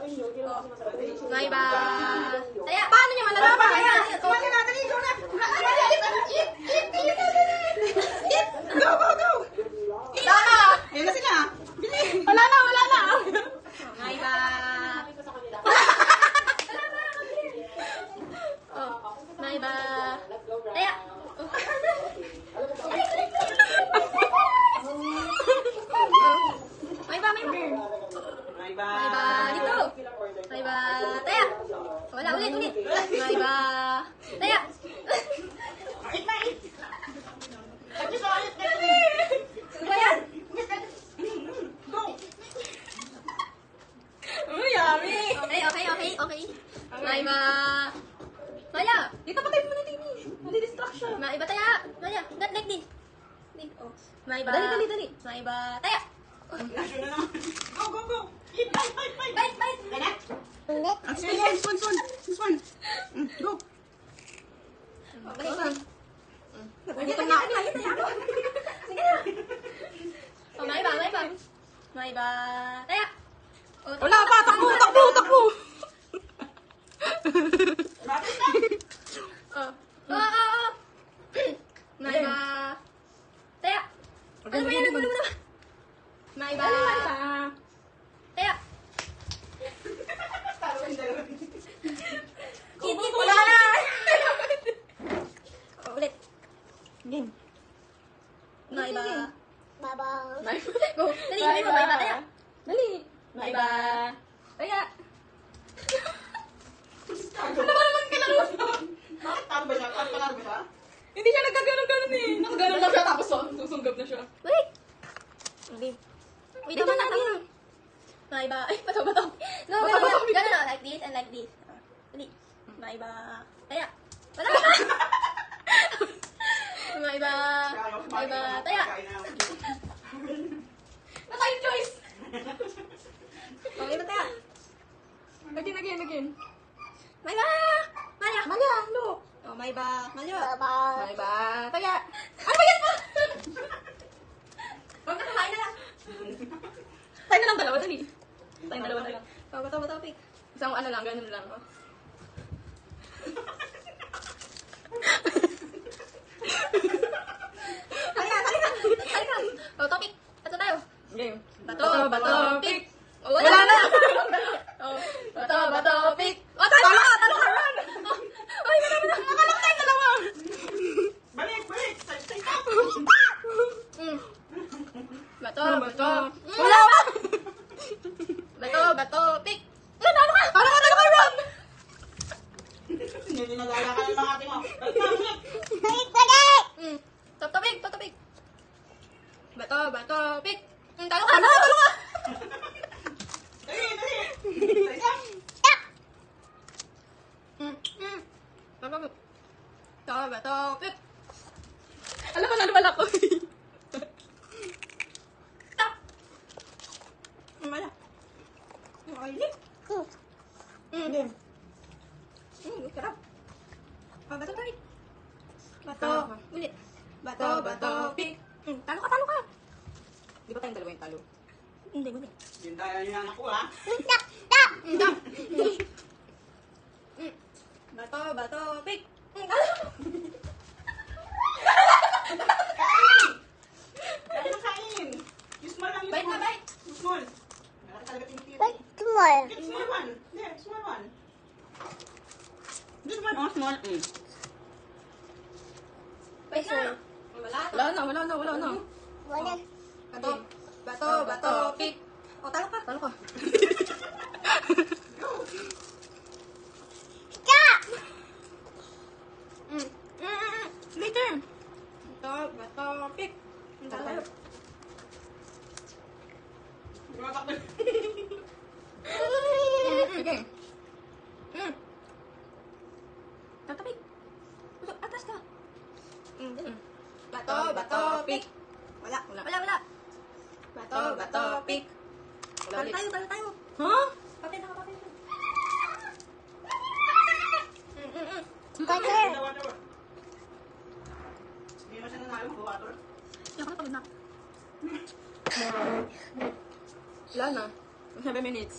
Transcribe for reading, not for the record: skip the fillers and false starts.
May ba? Kaya, paano niya malalaman? Kaya, Kumain na, dali, go na. Eat. Go, go, go. wala na. Ayun na sila. Bili. Wala na, wala na. May ba? May ba? Kaya, may ba, may ba? May ba? May ba? Dito. May ba? Taya. Wala, ulit. May ba? Taya. Eat na, eat. Just ulit. Ano ba yan? Go. Yummy. Okay. May ba? Taya. Dito pa tayo muna, Tini. Hindi distraction. May ba, taya? Taya. Like this. Oh. May ba? Dali. May ba? Taya. Nasyon na naman. Go, go, go. Eat, bite. Bite. Ganat. Spoon. This one. Go. Okay. Nagugutom na ako. Sige na. Oh, may ba? May ba? Taya. Oh, Wala pa. Takbo. Bakit na? Oh. May ba? Taya. Ano ba yan? Ano ba? May ba? Taya. Kit. Wala na. Ulit. Game. May ba? Baba. May ba? Go. Dali, may ba? Taya. Dali. May ba? Taya. Ano ba naman kalaro? Bakit talo ba siya? Kalaro ba siya? Hindi siya nagkaganon-ganon eh. Nakaganon lang siya tapos susunggab na siya. Wait. Hindi. Wait naman natin. May ba? Ay, bato. No, ganun na. Like this and like this. Dali. May ba? Taya. Wala ba? May ba? May ba? Taya. Na tayong choice. Okay ba taya? Again. May ba? Maya. Maya, no. Oh, may ba? Malyo. Baba. May ba? Taya. Ano ba yan po? Huwag na kumain na lang. Tayo na lang dalawa, dali. Tayo dalawa na lang. Bato, pick. Isang ano lang, ganun lang. Oh. Halika. Oh, topic. Ito tayo. Game. Bato, pick. Oh, Wala na. Oh, bato, pick. Oh, talo ka, run. Oh, hindi na. Akala ko tayo dalawa. Balik. Stay up. Bato. Wala ba? Bato, pick. Oh, talo ka. Talo ka, run. Hindi nalala ka ng mga ating mo. Balik. Top, pick. Bato, pick. Talo ka. Talo ka. Dali. Stay up. Bato, pick. Alam mo, nalwala ko. Stop. Wala. Okay. Game. Sarap. Oh, bato, pick. Bato. Ulit. Bato, pick. Talo ka. Di ba tayong dalawa yung talo? Hindi. Yun tayo yung anak ko, ha? Bato, pick. Kain. Use small lang. Bite na, bite. Use small. Malaki talaga tinitira. Balik small. Get small one. Yeah, small one. This one, oh, small. Bite na. Wala. Wala na. Wala. Bato, pick. O, talo ka. Stop. Later. Bato, pick. Talo. Okay. Bato, pick. Atas ka. Bato, pick. Wala. Bato, pick. Wala Talo ulit. tayo. Huh? Papel na. Balik. Hindi na siya nanalo, buwator. Ako na pagod na. Wala na. 7 minutes.